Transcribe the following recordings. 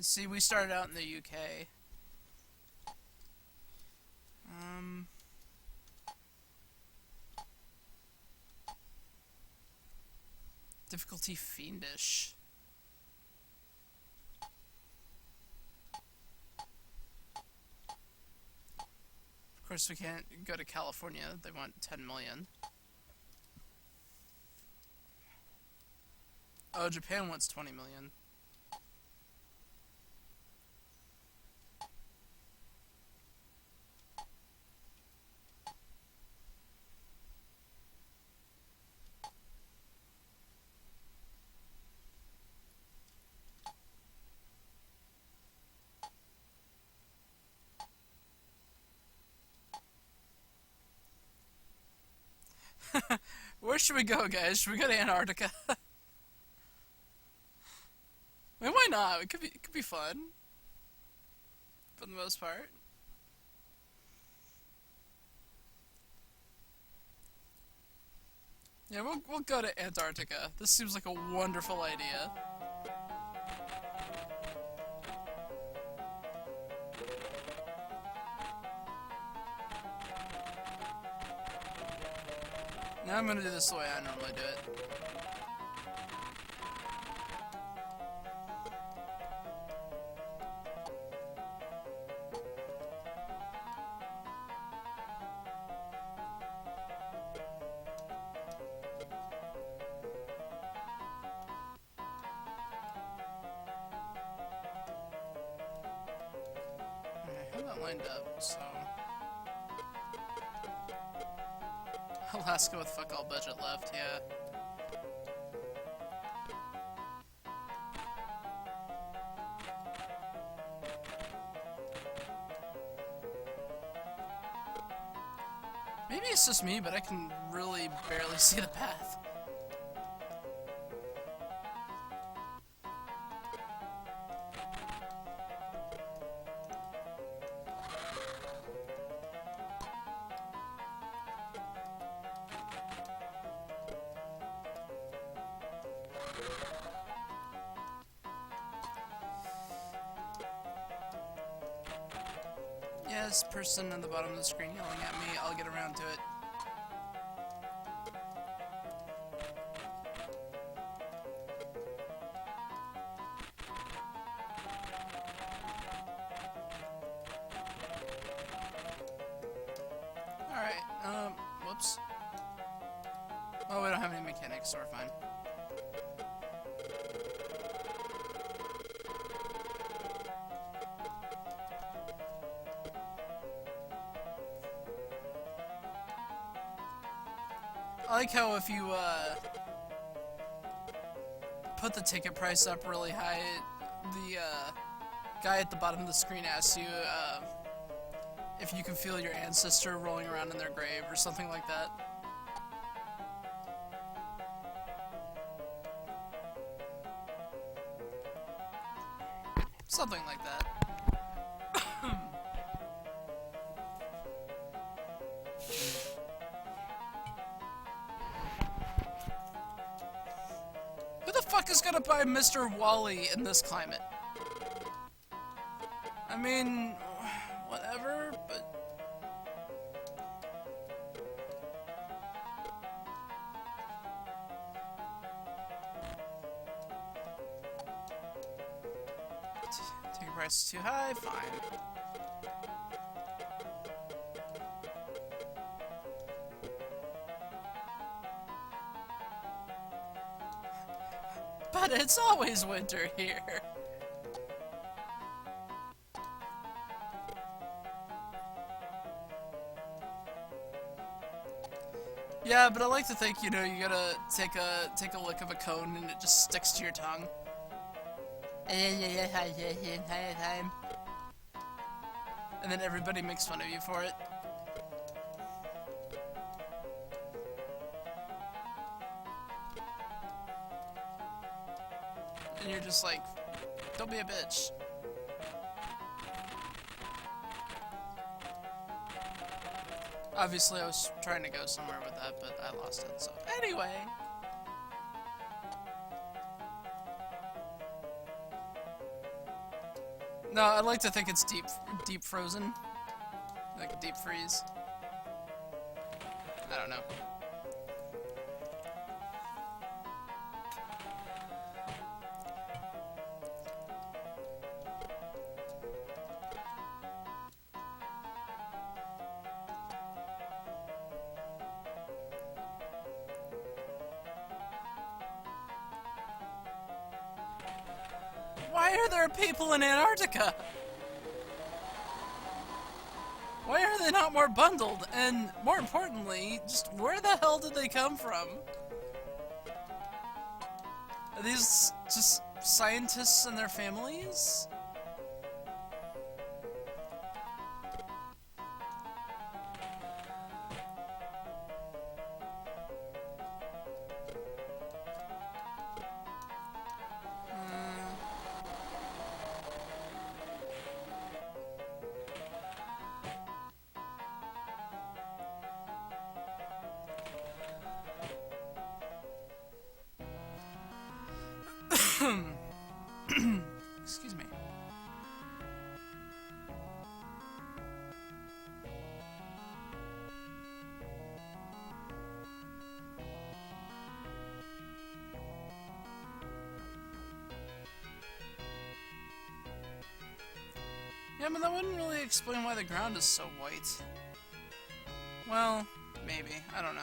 See, we started out in the UK. Difficulty fiendish. Of course, we can't go to California. They want 10 million. Oh, Japan wants 20 million. Where should we go, guys? Should we go to Antarctica? I mean, why not? It could be fun for the most part. Yeah, we'll go to Antarctica. This seems like a wonderful idea. Now I'm gonna do this the way I normally do it. I have that lined up, so... Alaska with fuck all budget left, yeah. Maybe it's just me, but I can really barely see the path. Yes, person on the bottom of the screen yelling at me. I'll get around to it. Alright, whoops. Oh, we don't have any mechanics, so we're fine. I like how if you, put the ticket price up really high, the, guy at the bottom of the screen asks you, if you can feel your ancestor rolling around in their grave or something like that. Something like that. Who the fuck is gonna buy Mr. Wally in this climate? I mean, whatever, but... Ticket price is too high? Fine. But it's always winter here. Yeah, but I like to think, you know, you gotta take a lick of a cone and it just sticks to your tongue. And then everybody makes fun of you for it. And you're just like, don't be a bitch. Obviously, I was trying to go somewhere with that, but I lost it, so... Anyway! No, I'd like to think it's deep frozen. Like deep freeze. I don't know. Why are there people in Antarctica? Why are they not more bundled? And more importantly, just where the hell did they come from? Are these just scientists and their families? Excuse me. Yeah, but that wouldn't really explain why the ground is so white. Well, maybe. I don't know.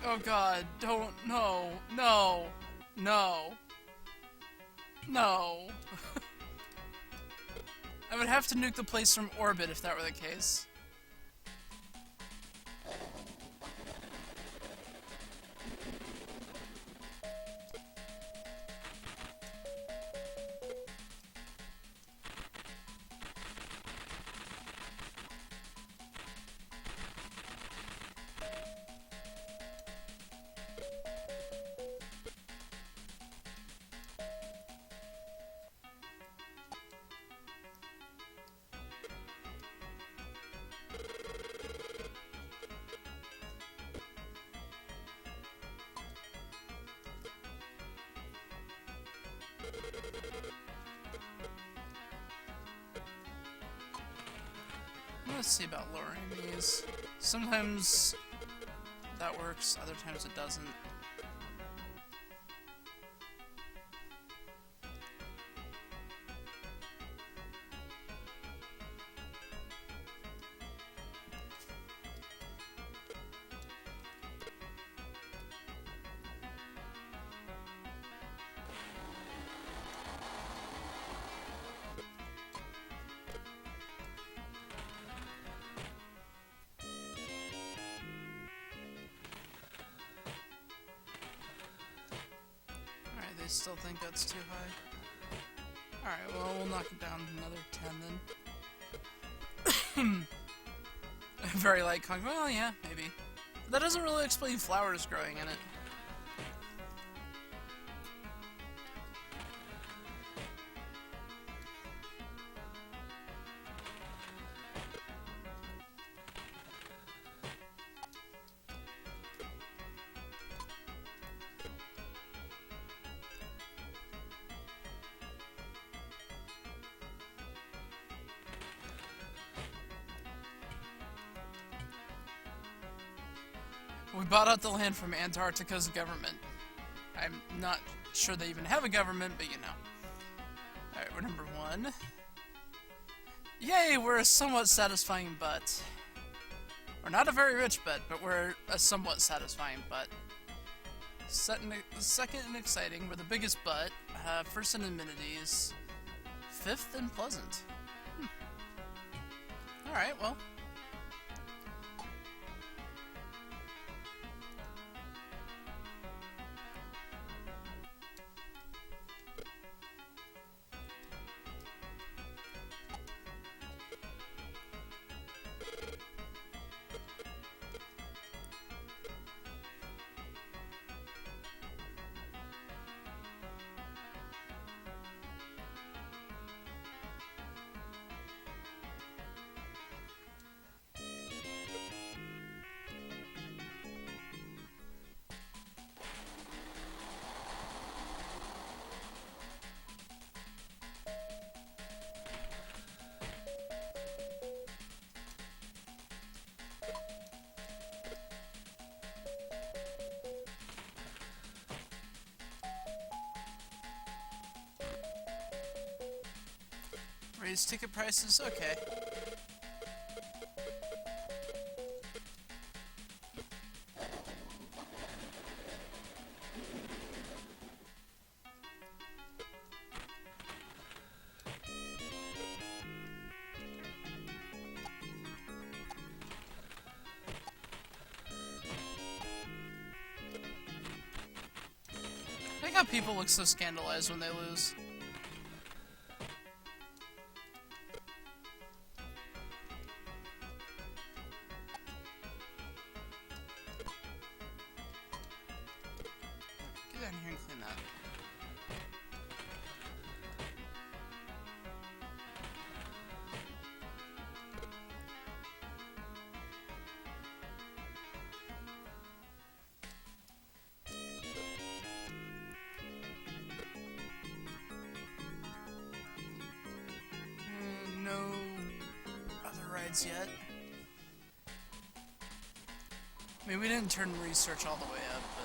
Oh god, don't, no, no, no, no. I would have to nuke the place from orbit if that were the case. Let's see about lowering these. Sometimes that works, other times it doesn't. I still think that's too high. Alright, well, we'll knock it down another 10 then. Very light concrete. Well, yeah, maybe. But that doesn't really explain flowers growing in it. We bought out the land from Antarctica's government. I'm not sure they even have a government, but you know. Alright, we're number 1. Yay, we're a somewhat satisfying butt. We're not a very rich butt, but we're a somewhat satisfying butt. Second in exciting, we're the biggest butt. First in amenities. 5th in pleasant. Alright, well. Raise ticket prices? Okay. I think how people look so scandalized when they lose. Get down here and clean that. No other rides yet. I mean, we didn't turn research all the way up, but...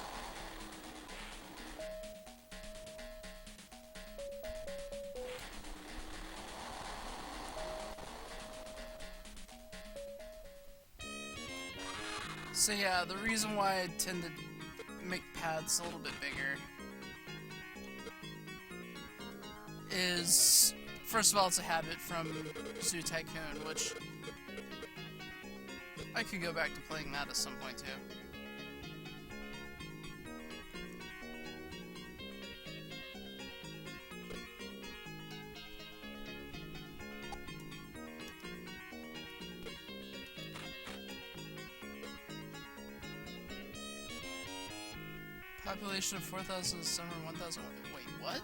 So yeah, the reason why I tend to make paths a little bit bigger is, first of all, it's a habit from Zoo Tycoon, which I could go back to playing that at some point too. Population of 4,000, summer 1,000. Wait, what?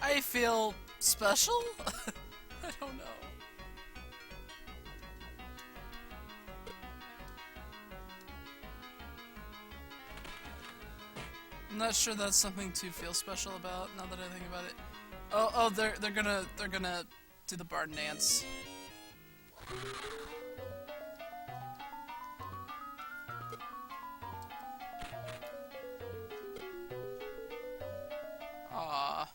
I feel special? I don't know. I'm not sure that's something to feel special about, now that I think about it. Oh, they're gonna do the barn dance. Aww.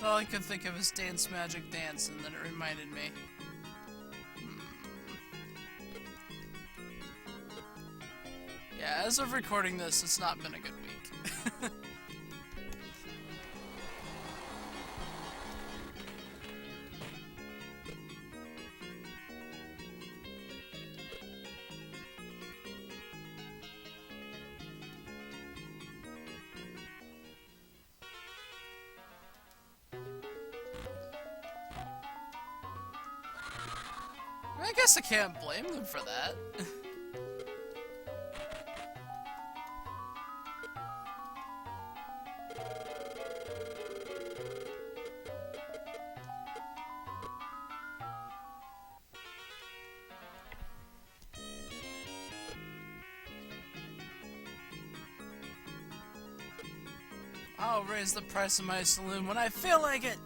All I could think of is Dance Magic Dance, and then it reminded me. Yeah, as of recording this, it's not been a good week. I guess I can't blame them for that. I'll raise the price of my saloon when I feel like it.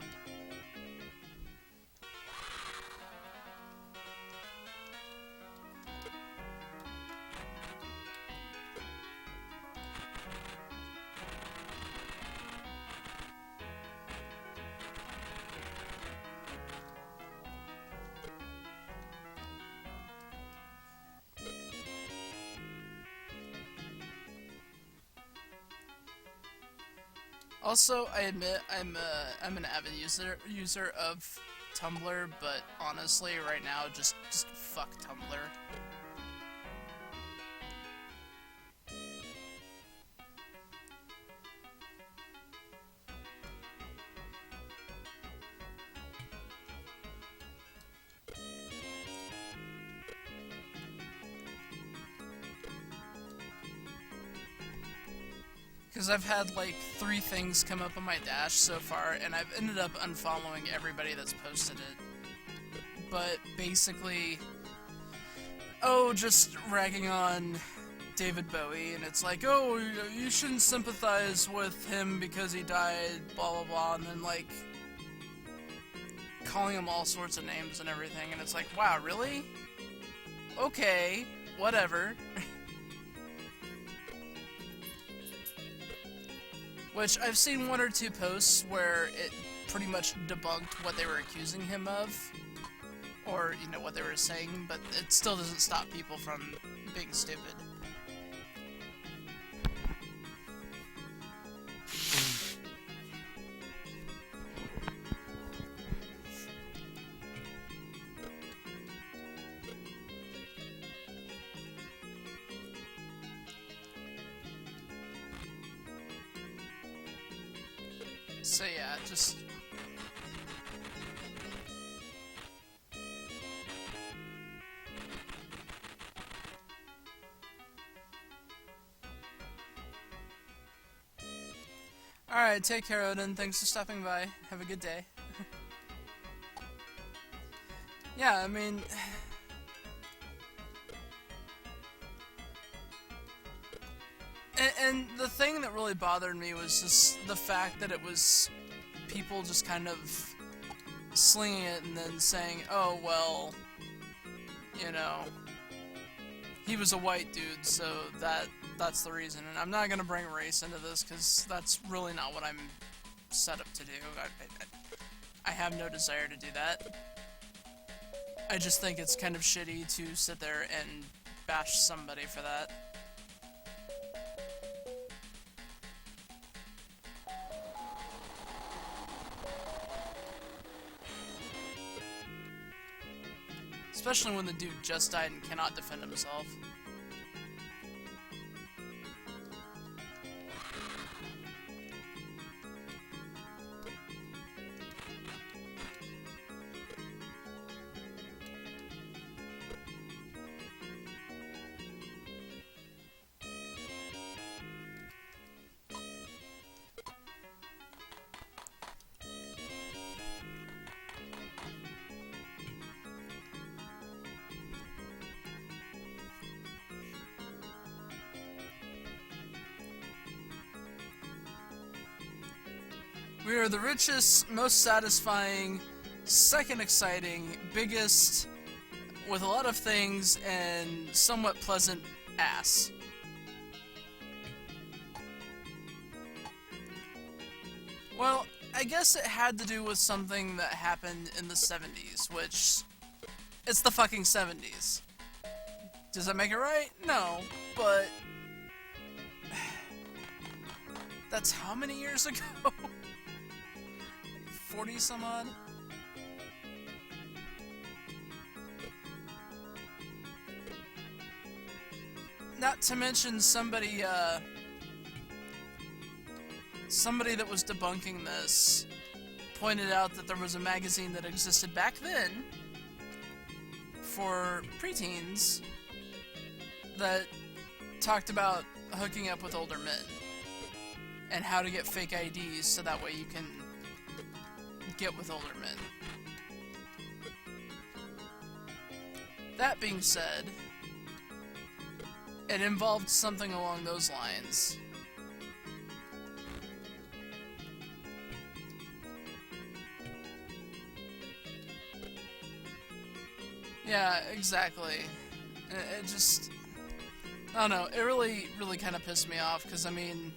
Also, I admit I'm an avid user of Tumblr, but honestly, right now, just fuck Tumblr. Because I've had like 3 things come up on my dash so far, and I've ended up unfollowing everybody that's posted it. But basically, oh, just ragging on David Bowie, and it's like, oh, you shouldn't sympathize with him because he died, blah blah blah, and then like calling him all sorts of names and everything, and it's like, wow, really? Okay, whatever. Which, I've seen 1 or 2 posts where it pretty much debunked what they were accusing him of, or, you know, what they were saying, but it still doesn't stop people from being stupid. So yeah, just... Alright, take care, Odin. Thanks for stopping by. Have a good day. Yeah, I mean... And the thing that really bothered me was just the fact that it was people just kind of slinging it and then saying, oh, well, you know, he was a white dude, so that's the reason. And I'm not going to bring race into this, because that's really not what I'm set up to do. I have no desire to do that. I just think it's kind of shitty to sit there and bash somebody for that. Especially when the dude just died and cannot defend himself. We are the richest, most satisfying, second exciting, biggest, with a lot of things, and somewhat pleasant ass. Well, I guess it had to do with something that happened in the 70s, which... it's the fucking 70s. Does that make it right? No, but... that's how many years ago? 40 some odd? Not to mention somebody that was debunking this pointed out that there was a magazine that existed back then for preteens that talked about hooking up with older men and how to get fake IDs so that way you can get with older men. That being said, it involved something along those lines. Yeah, exactly. It just... I don't know, it really kind of pissed me off, because, I mean...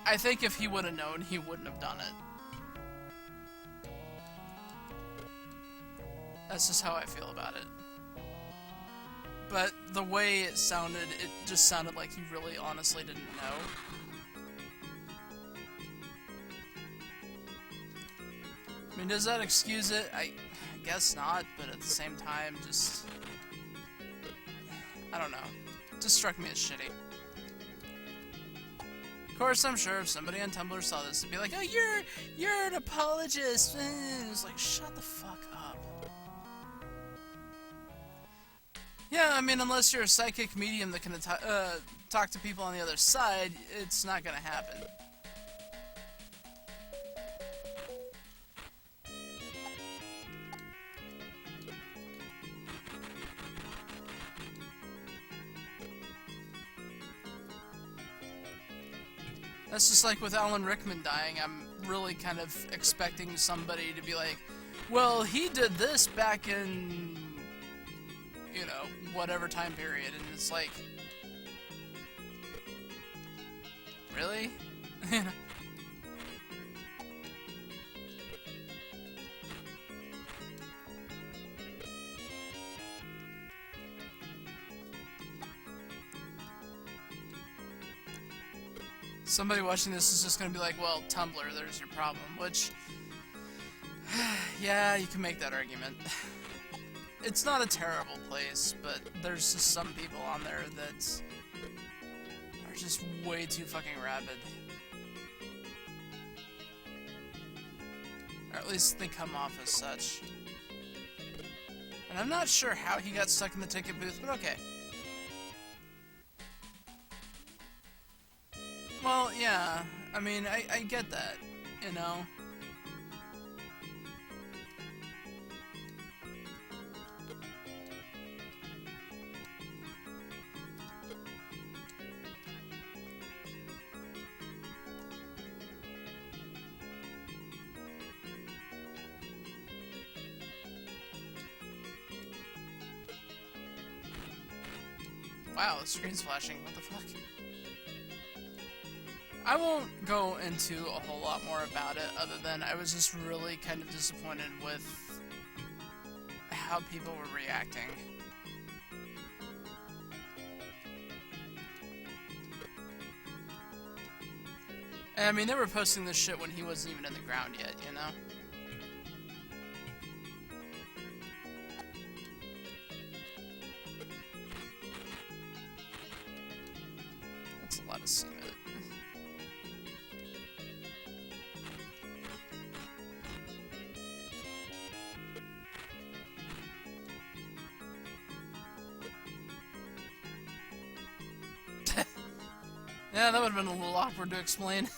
I think if he would have known, he wouldn't have done it. That's just how I feel about it. But the way it sounded, it just sounded like he really honestly didn't know. I mean, does that excuse it? I guess not, but at the same time, just... I don't know. It just struck me as shitty. Of course, I'm sure if somebody on Tumblr saw this, they'd be like, oh, you're an apologist. It's like, shut the fuck up. Yeah, I mean, unless you're a psychic medium that can talk to people on the other side, it's not gonna happen. That's just like with Alan Rickman dying. I'm really kind of expecting somebody to be like, well, he did this back in, you know, whatever time period, and it's like, really? Somebody watching this is just gonna be like, well, Tumblr, there's your problem, which, yeah, you can make that argument. It's not a terrible place, but there's just some people on there that are just way too fucking rabid. Or at least they come off as such. And I'm not sure how he got stuck in the ticket booth, but okay. Well, yeah, I mean, I get that, you know? Wow, the screen's flashing, what the fuck? I won't go into a whole lot more about it, other than I was just really kind of disappointed with how people were reacting. And, I mean, they were posting this shit when he wasn't even in the ground yet, you know? That's a lot of cement. Yeah, that would have been a little awkward to explain.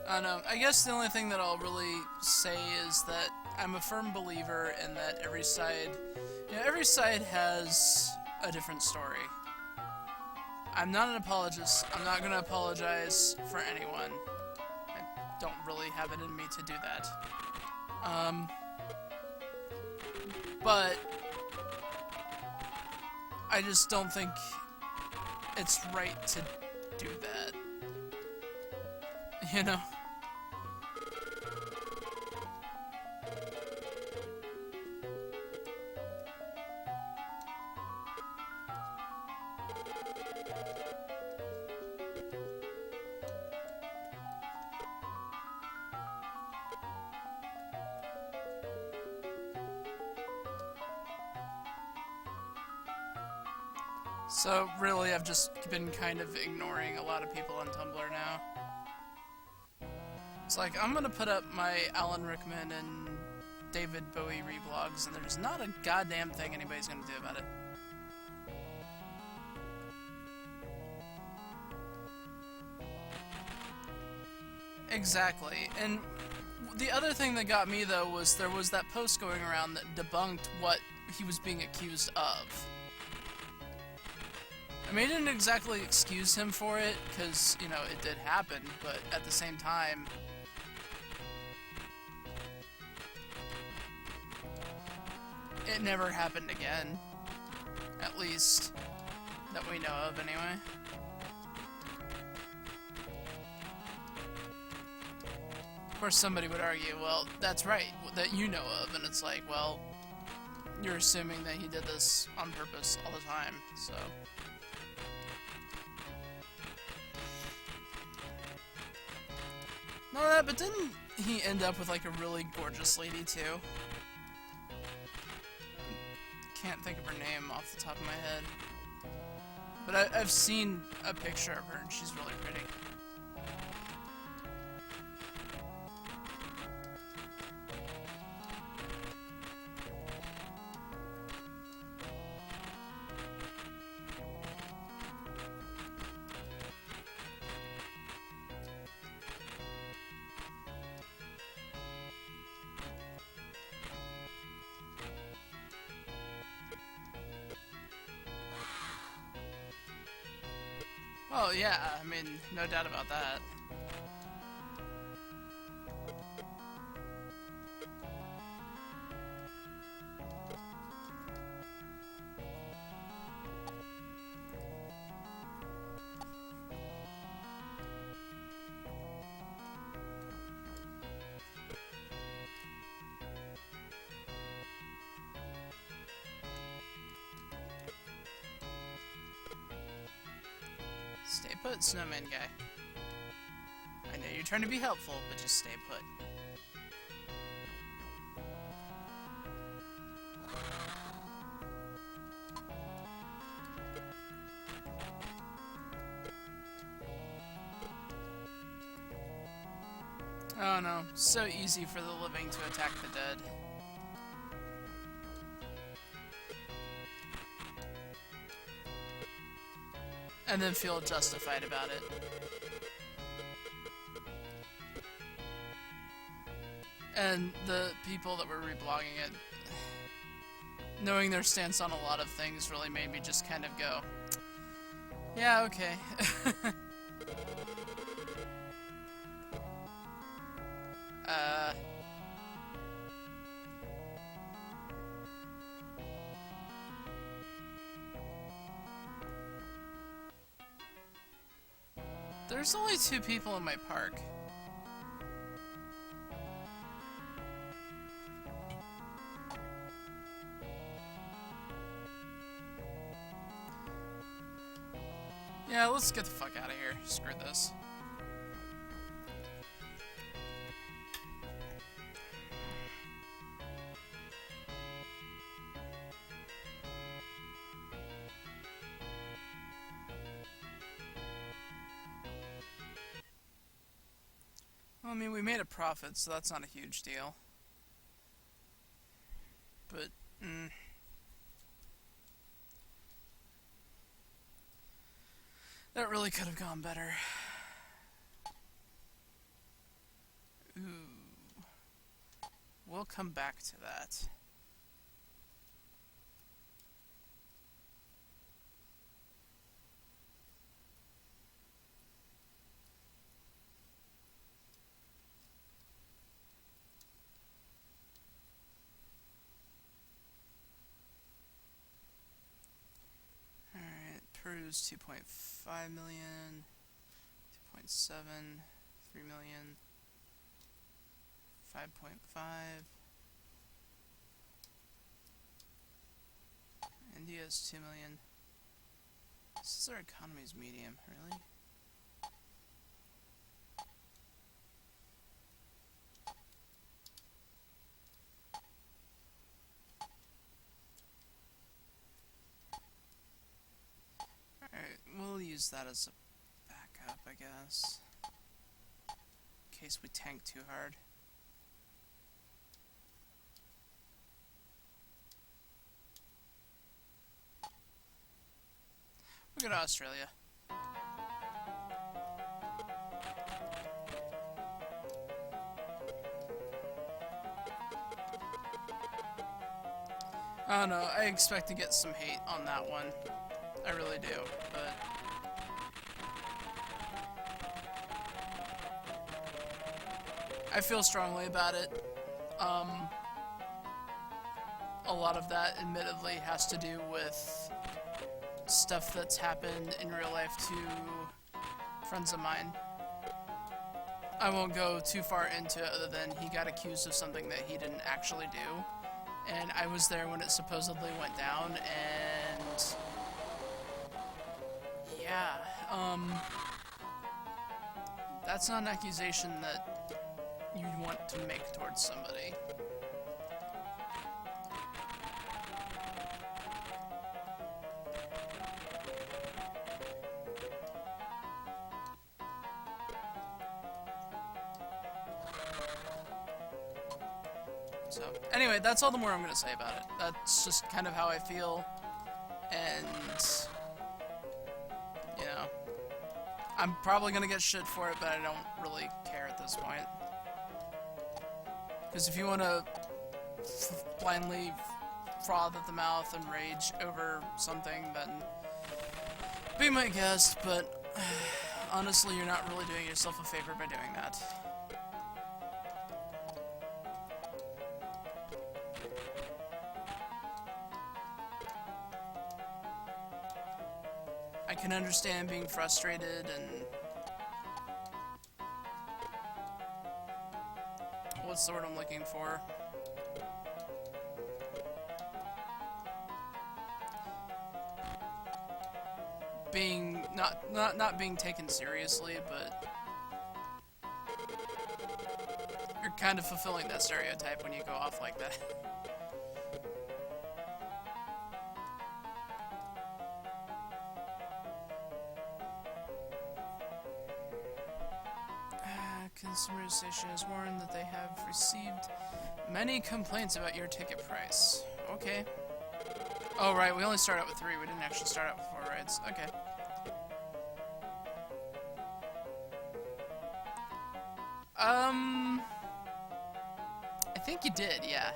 I don't know. I guess the only thing that I'll really say is that I'm a firm believer in that every side has a different story. I'm not an apologist. I'm not gonna apologize for anyone. Don't really have it in me to do that. But I just don't think it's right to do that. You know? So, really, I've just been kind of ignoring a lot of people on Tumblr now. It's like, I'm gonna put up my Alan Rickman and David Bowie reblogs, and there's not a goddamn thing anybody's gonna do about it. Exactly. And the other thing that got me, though, was there was that post going around that debunked what he was being accused of. I mean, it didn't exactly excuse him for it, because, you know, it did happen, but at the same time, it never happened again. At least, that we know of, anyway. Of course, somebody would argue, well, that's right, that you know of, and it's like, well, you're assuming that he did this on purpose all the time, so... No, but didn't he end up with, like, a really gorgeous lady, too? Can't think of her name off the top of my head. But I've seen a picture of her, and she's really pretty. Oh yeah, I mean, no doubt about that. Stay put, snowman guy. I know you're trying to be helpful, but just stay put. Oh no, so easy for the living to attack the dead. And then feel justified about it. And the people that were reblogging it, knowing their stance on a lot of things really made me just kind of go, yeah, okay. There's only 2 people in my park. Yeah, let's get the fuck out of here. Screw this. Well, I mean, we made a profit, so that's not a huge deal. But, that really could have gone better. Ooh. We'll come back to that. Peru's 2.5 million, 2.7, 3 million, 5.5. India's 2 million. This is our economy's medium, really? We'll use that as a backup, I guess. In case we tank too hard. We'll go to Australia. I don't know, I expect to get some hate on that one. I really do, but... I feel strongly about it. A lot of that, admittedly, has to do with stuff that's happened in real life to friends of mine. I won't go too far into it other than he got accused of something that he didn't actually do. And I was there when it supposedly went down, and... yeah, that's not an accusation that you'd want to make towards somebody. So, anyway, that's all the more I'm going to say about it. That's just kind of how I feel, and, you know, I'm probably going to get shit for it, but I don't really care at this point. Because if you want to blindly froth at the mouth and rage over something, then be my guest, but Honestly, you're not really doing yourself a favor by doing that. I can understand being frustrated and... what's the word I'm looking for? Being... not being taken seriously, but... you're kind of fulfilling that stereotype when you go off like that. Consumer Station has warned that they have received many complaints about your ticket price. Okay. Oh, right, we only start out with 3. We didn't actually start out with 4 rides. Okay. I think you did, yeah.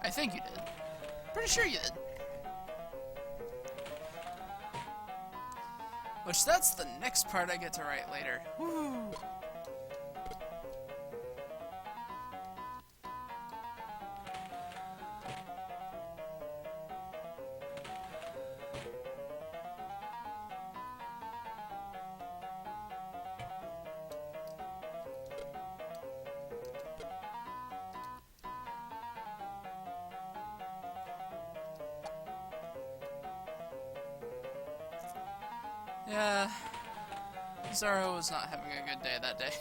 I think you did. Pretty sure you did. Which, that's the next part I get to write later. Woo! Yeah, Zaro was not having a good day that day.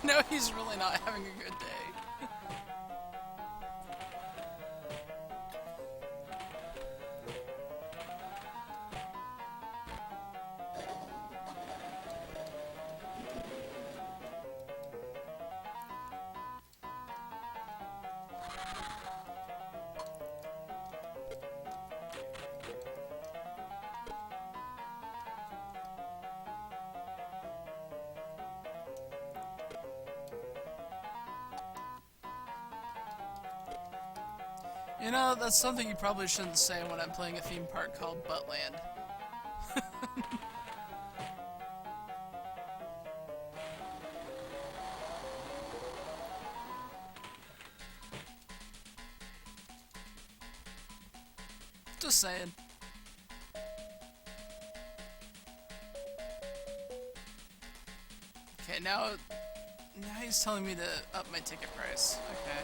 No, he's really not having a good day. You know, that's something you probably shouldn't say when I'm playing a theme park called Buttland. Just saying. Okay, now he's telling me to up my ticket price. Okay.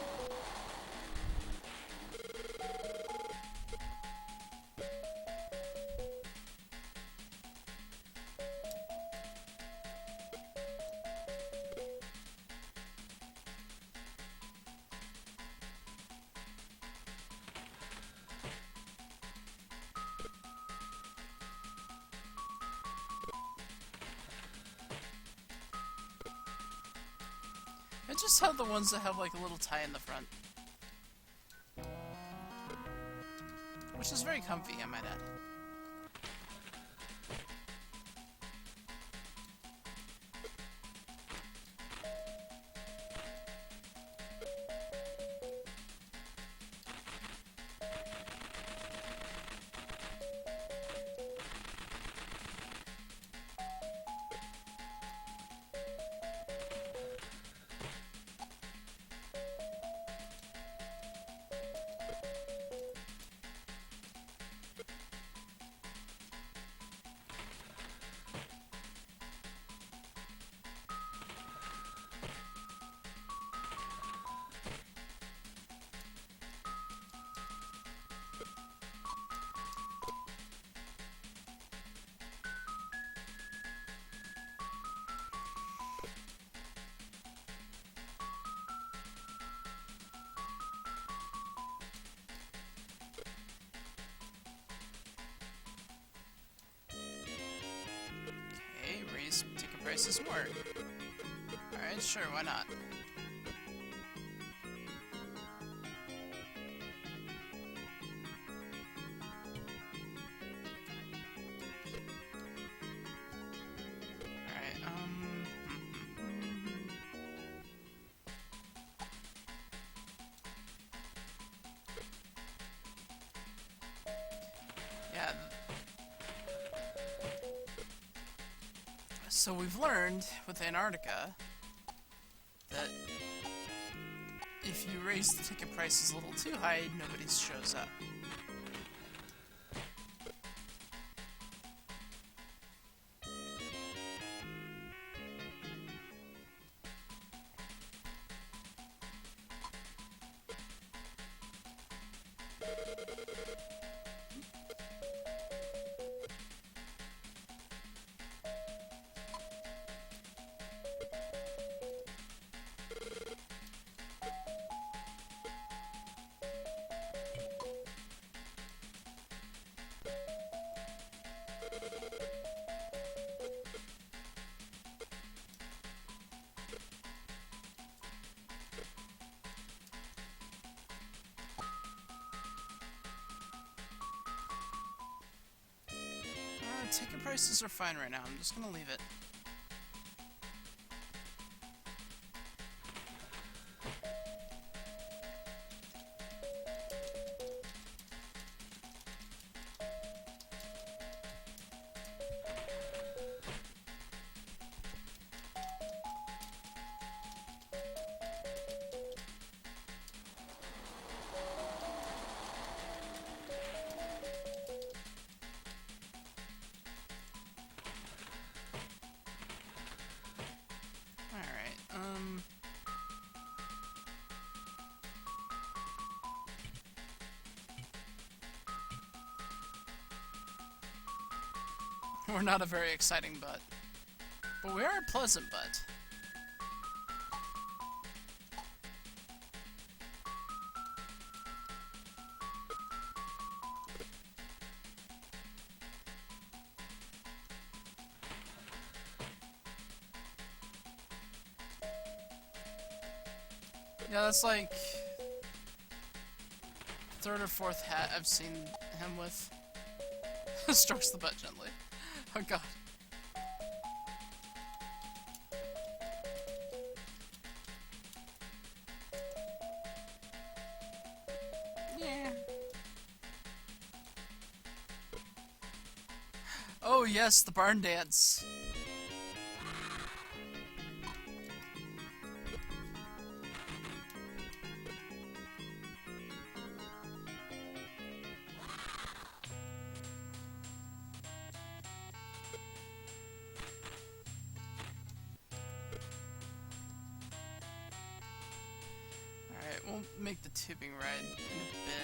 I just have the ones that have like a little tie in the front. Which is very comfy, I might add. Raise ticket prices more. Alright, sure, why not? So we've learned with Antarctica that if you raise the ticket prices a little too high, nobody shows up. Ticket prices are fine right now. I'm just gonna leave it. We're not a very exciting butt. But we are a pleasant butt. Yeah, that's like third or fourth hat I've seen him with. Strokes the butt gently. Oh god. Yeah. Oh yes, the barn dance. Alright, we'll make the tubing ride in a bit.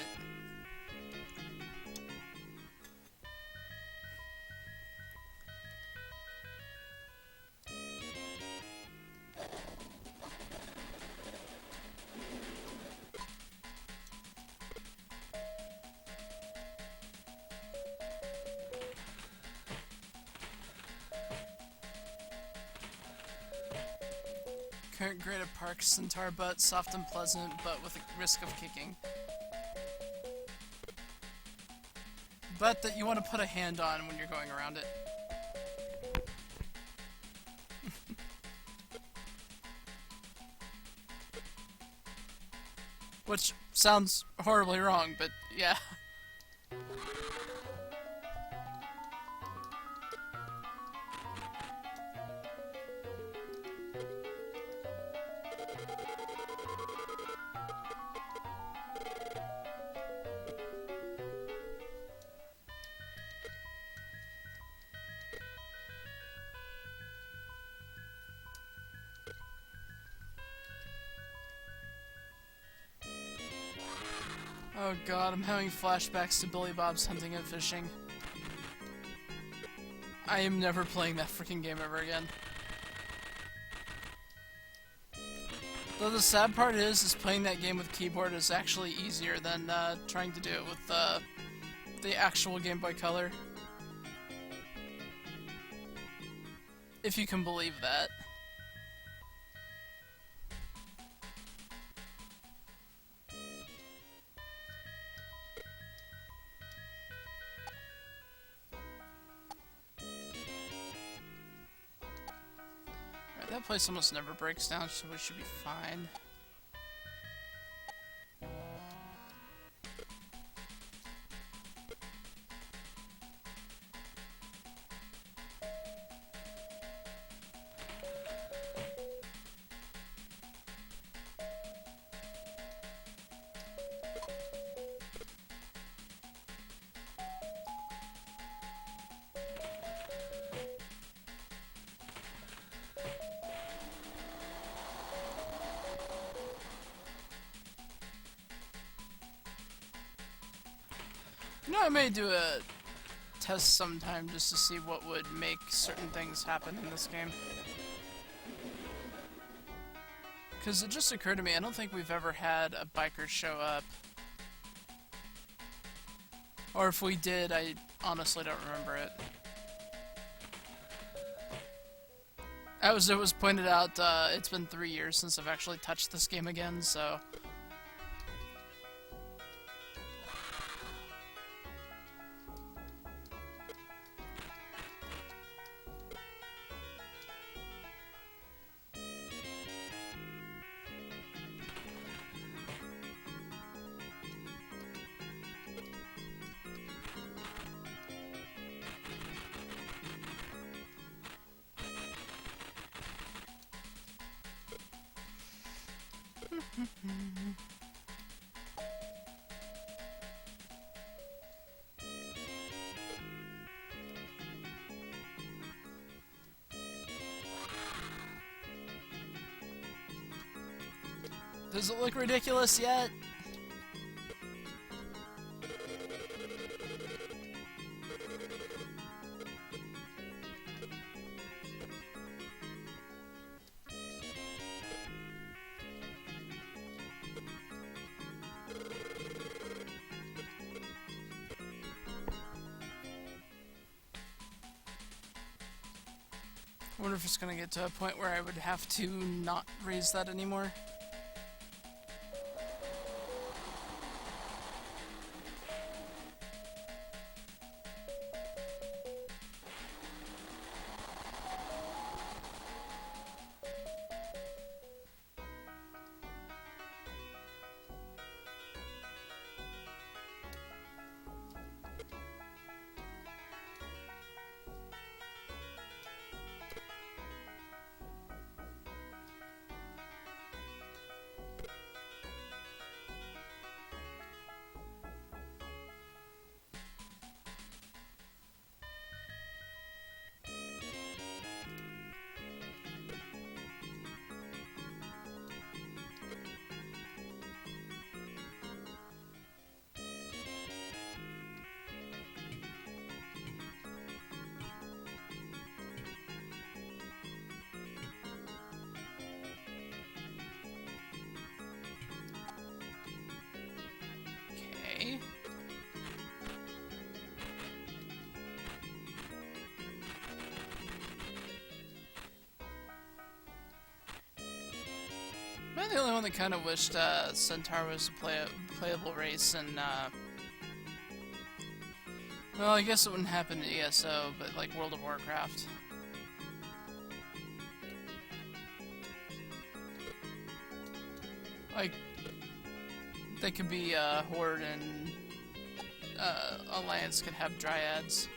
Current grade of Park Centaur butt, soft and pleasant, but with a risk of kicking. Butt that you want to put a hand on when you're going around it. Which sounds horribly wrong, but yeah. Oh god, I'm having flashbacks to Billy Bob's Hunting and Fishing. I am never playing that freaking game ever again. Though the sad part is playing that game with keyboard is actually easier than trying to do it with the actual Game Boy Color. If you can believe that. That place almost never breaks down, so we should be fine. You know, I may do a test sometime just to see what would make certain things happen in this game. Because it just occurred to me, I don't think we've ever had a biker show up. Or if we did, I honestly don't remember it. As it was pointed out, it's been 3 years since I've actually touched this game again, so... Does it look ridiculous yet? I wonder if it's gonna get to a point where I would have to not raise that anymore. Okay. Am I the only one that kind of wished Centaur was a playable race and well, I guess it wouldn't happen in ESO, but like World of Warcraft. Like, they could be Horde and Alliance could have Dryads.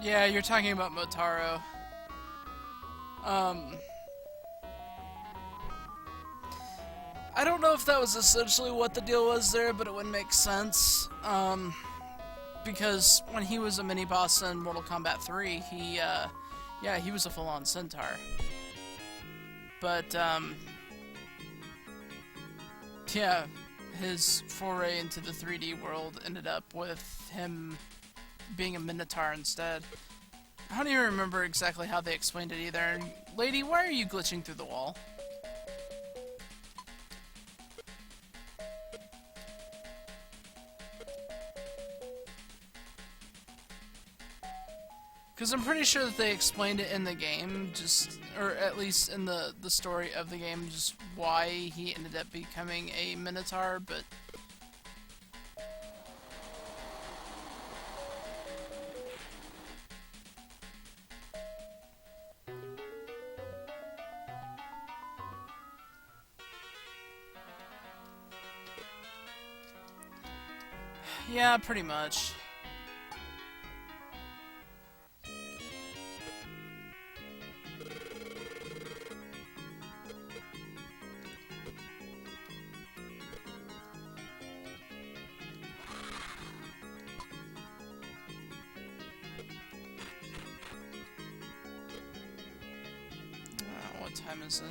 Yeah, you're talking about Motaro. I don't know if that was essentially what the deal was there, but it would make sense. Because when he was a mini-boss in Mortal Kombat 3, yeah, he was a full-on centaur. But, yeah, his foray into the 3D world ended up with him being a Minotaur instead. I don't even remember exactly how they explained it either. And, lady, why are you glitching through the wall? Because I'm pretty sure that they explained it in the game, or at least in the story of the game, just why he ended up becoming a Minotaur, but... yeah, pretty much. What time is it?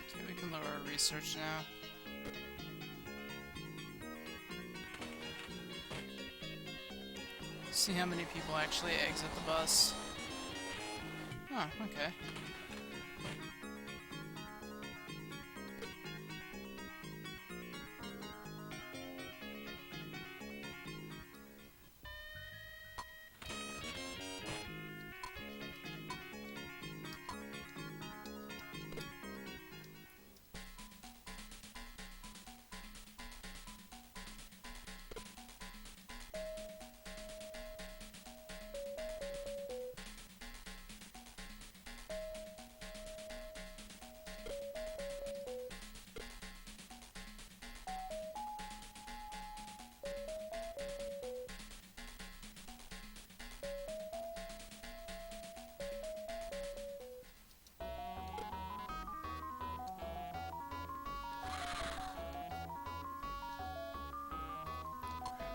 Okay, we can lower our research now. See how many people actually exit the bus. Oh, okay.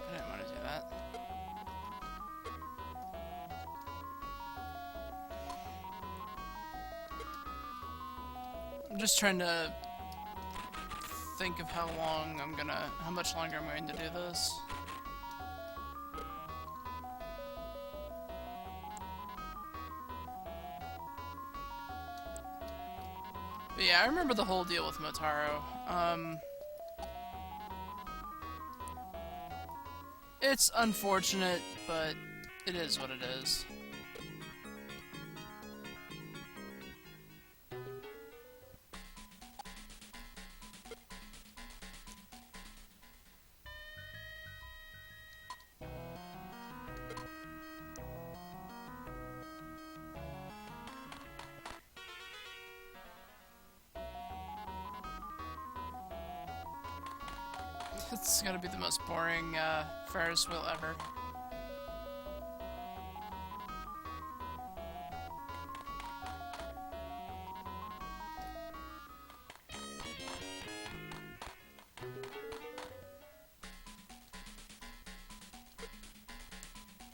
I didn't want to do that. I'm just trying to think of how much longer I'm going to do this. But yeah, I remember the whole deal with Motaro. It's unfortunate, but it is what it is. It's gonna be the most boring Ferris wheel ever.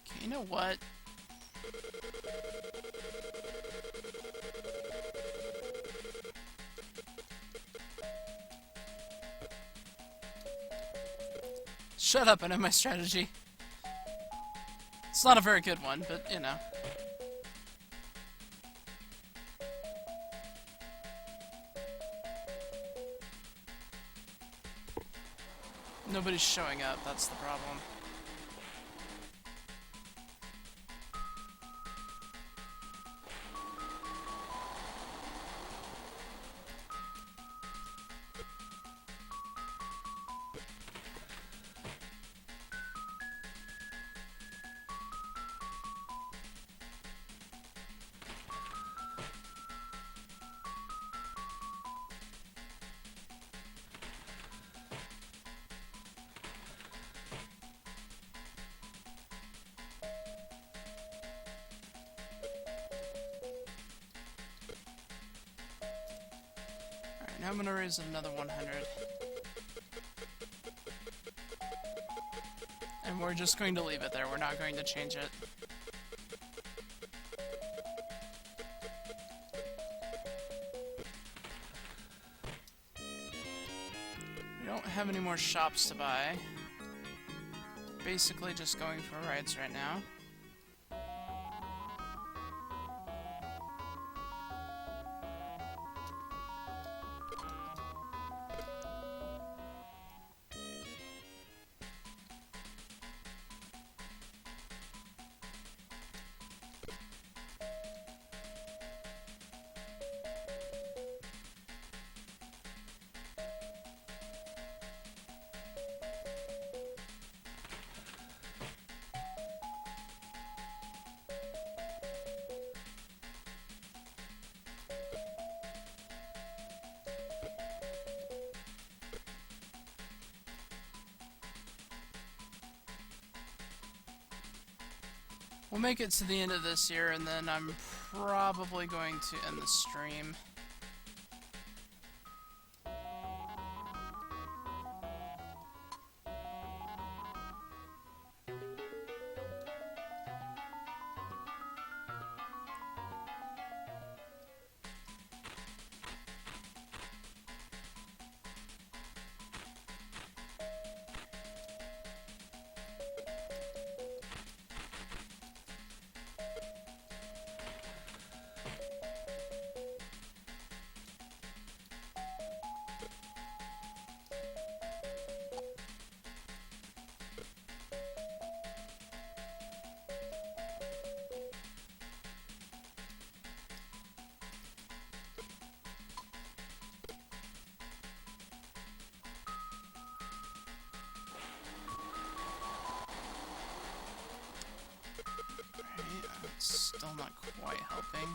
Okay, you know what? Shut up, I know my strategy. It's not a very good one, but you know. Nobody's showing up, that's the problem. now I'm gonna raise another 100. And we're just going to leave it there. We're not going to change it. We don't have any more shops to buy. Basically just going for rides right now. We'll make it to the end of this year, and then I'm probably going to end the stream. Still not quite helping.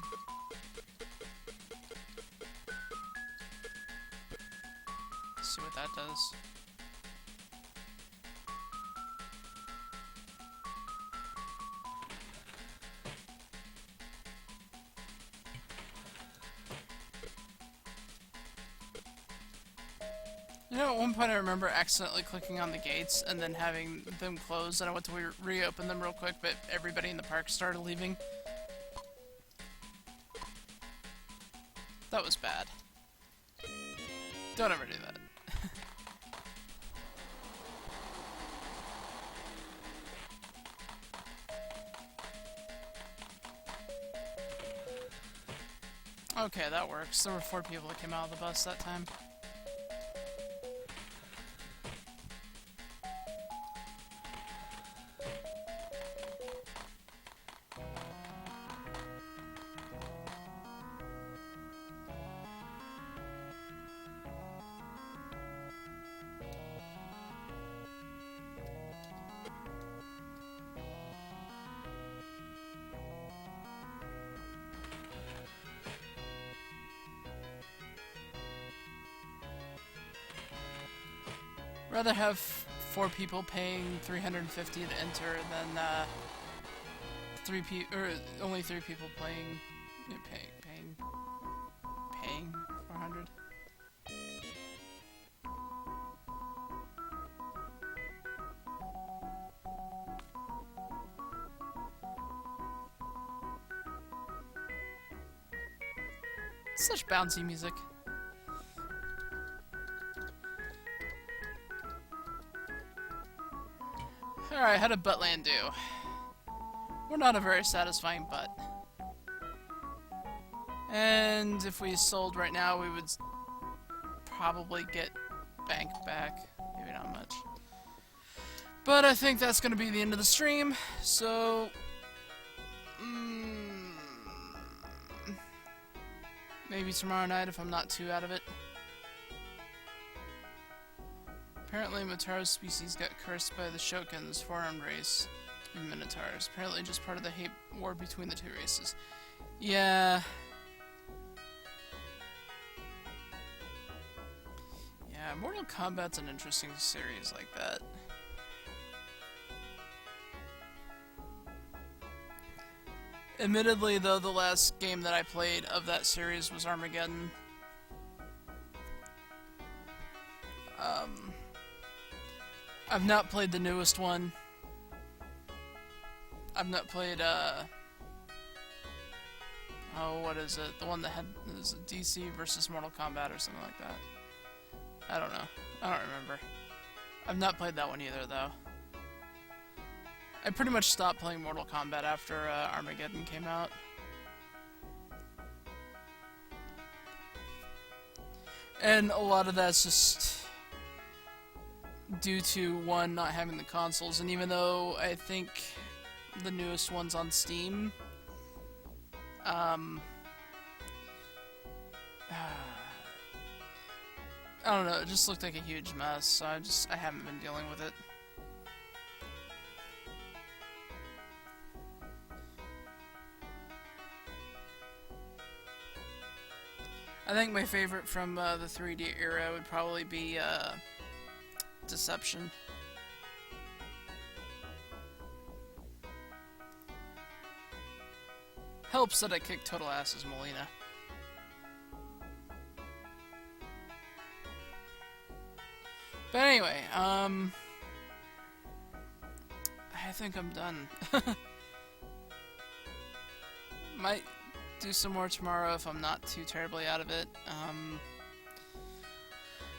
Let's see what that does. You know, at one point I remember accidentally clicking on the gates and then having them closed, and I went to reopen them real quick, but everybody in the park started leaving. That was bad. Don't ever do that. Okay, that works. There were 4 people that came out of the bus that time. Rather have 4 people paying $350 to enter than only 3 people paying 400. Such bouncy music. Alright, how did Buttland do? We're not a very satisfying butt. And if we sold right now, we would probably get bank back. Maybe not much. But I think that's going to be the end of the stream, so... maybe tomorrow night if I'm not too out of it. Apparently, Mataro's species got cursed by the Shokun's forearmed race to be Minotaurs. Apparently just part of the hate war between the 2 races. Yeah. Yeah, Mortal Kombat's an interesting series like that. Admittedly, though, the last game that I played of that series was Armageddon. Um, I've not played the newest one. I've not played, oh, what is it? The one that had, is it DC versus Mortal Kombat or something like that? I don't know. I don't remember. I've not played that one either, though. I pretty much stopped playing Mortal Kombat after Armageddon came out. And a lot of that's just due to, one, not having the consoles, and even though I think the newest one's on Steam, I don't know, it just looked like a huge mess, so I haven't been dealing with it. I think my favorite from the 3D era would probably be Deception. Helps that I kicked total ass as Molina. But anyway, I think I'm done. Might do some more tomorrow if I'm not too terribly out of it.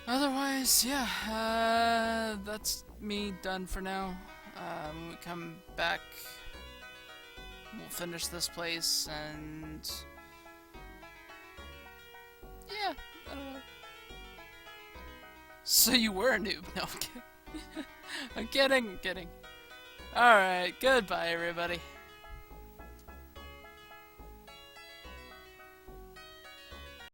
Otherwise, yeah, that's me done for now. When we come back, we'll finish this place, and yeah, I don't know. So you were a noob? No, I'm kidding. I'm kidding. Alright, goodbye everybody.